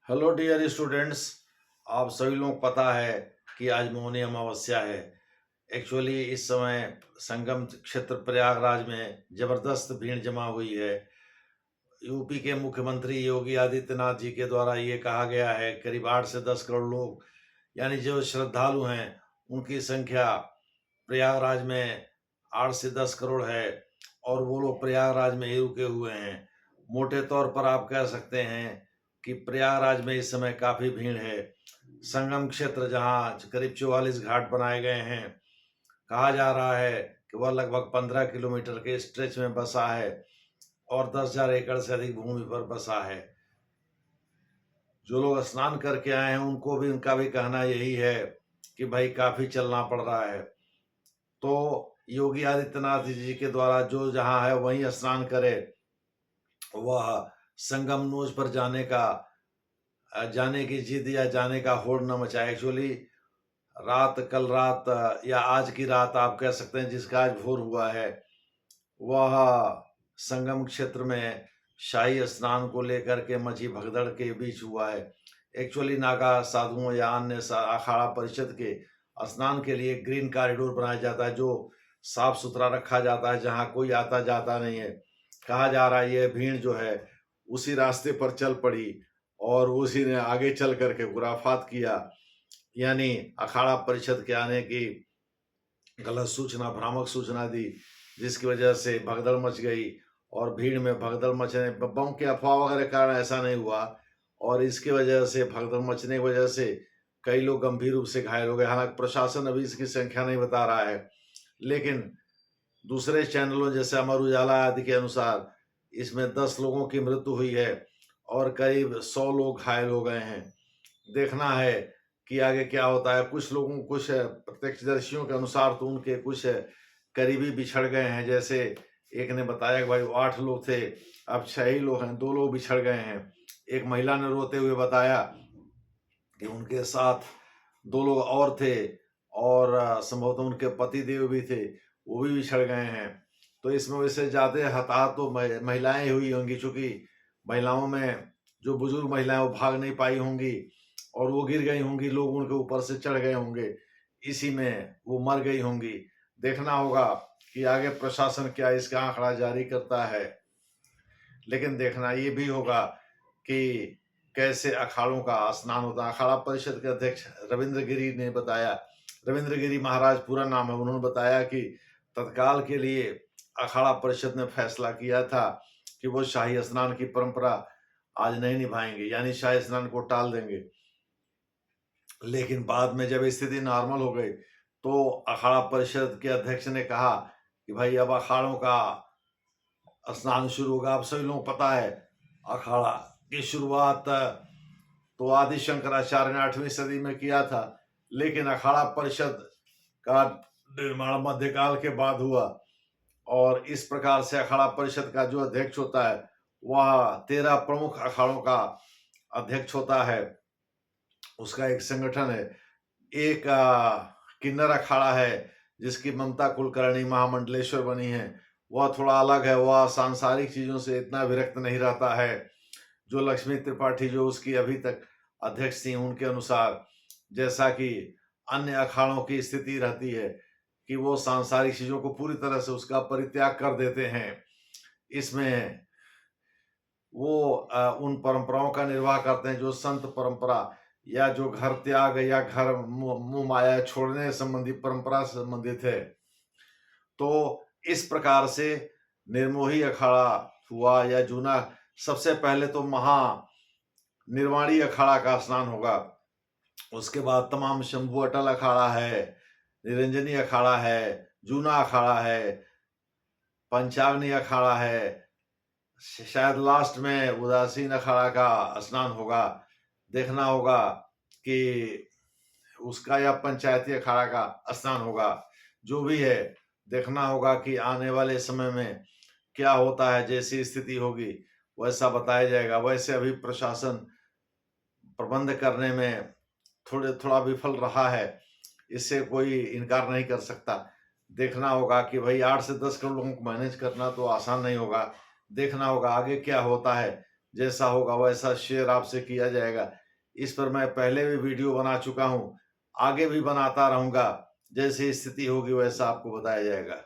Hello dear students. आप सभी लोग पता है कि आज मौनी अमावस्या है। एक्चुअली इस समय संगम क्षेत्र प्रयागराज में जबरदस्त भीड़ जमा हुई है। यूपी के मुख्यमंत्री योगी आदित्यनाथ जी के द्वारा ये कहा गया है करीब 8 से 10 करोड़ लोग यानी जो श्रद्धालु हैं उनकी संख्या प्रयागराज में 8 से 10 करोड़ है और वो लोग प्रयागराज में ही रुके हुए हैं। मोटे तौर पर आप कह सकते हैं कि प्रयागराज में इस समय काफ़ी भीड़ है। संगम क्षेत्र जहाँ करीब 44 घाट बनाए गए हैं, कहा जा रहा है कि वह लगभग 15 किलोमीटर के स्ट्रेच में बसा है और 10,000 एकड़ से अधिक भूमि पर बसा है। जो लोग स्नान करके आए हैं उनको भी उनका भी कहना यही है कि भाई काफ़ी चलना पड़ रहा है। तो योगी आदित्यनाथ जी के द्वारा जो जहाँ है वहीं स्नान करे, वह संगम नोज पर जाने की जिद या जाने का होड़ न मचाए। एक्चुअली कल रात या आज की रात आप कह सकते हैं जिसका आज भोर हुआ है, वह संगम क्षेत्र में शाही स्नान को लेकर के मची भगदड़ के बीच हुआ है। एक्चुअली नागा साधुओं या अन्य अखाड़ा परिषद के स्नान के लिए ग्रीन कॉरिडोर बनाया जाता है जो साफ सुथरा रखा जाता है, जहाँ कोई आता जाता नहीं है। कहा जा रहा है ये भीड़ जो है उसी रास्ते पर चल पड़ी और उसी ने आगे चल करके खुराफात किया, यानी अखाड़ा परिषद के आने की गलत सूचना, भ्रामक सूचना दी, जिसकी वजह से भगदड़ मच गई। और भीड़ में भगदड़ मचने, बम के अफवाह वगैरह के कारण ऐसा नहीं हुआ और इसकी वजह से, भगदड़ मचने की वजह से कई लोग गंभीर रूप से घायल हो गए। हालांकि प्रशासन अभी इसकी संख्या नहीं बता रहा है, लेकिन दूसरे चैनलों जैसे अमर उजाला आदि के अनुसार इसमें 10 लोगों की मृत्यु हुई है और करीब 100 लोग घायल हो गए हैं। देखना है कि आगे क्या होता है। कुछ प्रत्यक्षदर्शियों के अनुसार तो उनके कुछ करीबी बिछड़ गए हैं। जैसे एक ने बताया कि भाई वो 8 लोग थे, अब 6 ही लोग हैं, 2 लोग बिछड़ गए हैं। एक महिला ने रोते हुए बताया कि उनके साथ 2 लोग और थे और संभवतः उनके पति देव भी थे, वो भी बिछड़ गए हैं। तो इसमें वैसे ज़्यादा हताहत तो महिलाएं हुई होंगी, चूंकि महिलाओं में जो बुजुर्ग महिलाएं वो भाग नहीं पाई होंगी और वो गिर गई होंगी, लोग उनके ऊपर से चढ़ गए होंगे, इसी में वो मर गई होंगी। देखना होगा कि आगे प्रशासन क्या इसका आंकड़ा जारी करता है। लेकिन देखना ये भी होगा कि कैसे अखाड़ों का स्नान होता है। अखाड़ा परिषद के अध्यक्ष रविंद्र गिरी ने बताया, रविंद्र गिरी महाराज पूरा नाम है, उन्होंने बताया कि तत्काल के लिए अखाड़ा परिषद ने फैसला किया था कि वो शाही स्नान की परंपरा आज नहीं निभाएंगे, यानी शाही स्नान को टाल देंगे। लेकिन बाद में जब स्थिति नॉर्मल हो गई तो अखाड़ा परिषद के अध्यक्ष ने कहा कि भाई अब अखाड़ों का स्नान शुरू होगा। आप सभी लोगों को पता है अखाड़ा की शुरुआत तो आदि शंकराचार्य ने 8वीं सदी में किया था, लेकिन अखाड़ा परिषद का निर्माण मध्यकाल के बाद हुआ और इस प्रकार से अखाड़ा परिषद का जो अध्यक्ष होता है वह 13 प्रमुख अखाड़ों का अध्यक्ष होता है। उसका एक संगठन है। एक किन्नर अखाड़ा है जिसकी ममता कुलकर्णी महामंडलेश्वर बनी है, वह थोड़ा अलग है, वह सांसारिक चीजों से इतना विरक्त नहीं रहता है। जो लक्ष्मी त्रिपाठी जो उसकी अभी तक अध्यक्ष थी, उनके अनुसार जैसा कि अन्य अखाड़ों की स्थिति रहती है कि वो सांसारिक चीजों को पूरी तरह से उसका परित्याग कर देते हैं, इसमें वो उन परंपराओं का निर्वाह करते हैं जो संत परंपरा या जो घर त्याग या घर मुंह माया छोड़ने संबंधी परंपरा से संबंधित है। तो इस प्रकार से निर्मोही अखाड़ा हुआ या जूना। सबसे पहले तो महा निर्वाणी अखाड़ा का स्नान होगा, उसके बाद तमाम शंभु अटल अखाड़ा है, निरंजनी अखाड़ा है, जूना अखाड़ा है, पंचाग्नि अखाड़ा है, शायद लास्ट में उदासीन अखाड़ा का स्नान होगा। देखना होगा कि उसका या पंचायती अखाड़ा का स्नान होगा। जो भी है, देखना होगा कि आने वाले समय में क्या होता है। जैसी स्थिति होगी वैसा बताया जाएगा। वैसे अभी प्रशासन प्रबंध करने में थोड़ा विफल रहा है, इससे कोई इनकार नहीं कर सकता। देखना होगा कि भाई 8 से 10 करोड़ लोगों को मैनेज करना तो आसान नहीं होगा। देखना होगा आगे क्या होता है। जैसा होगा वैसा शेयर आपसे किया जाएगा। इस पर मैं पहले भी वीडियो बना चुका हूँ, आगे भी बनाता रहूँगा। जैसी स्थिति होगी वैसा आपको बताया जाएगा।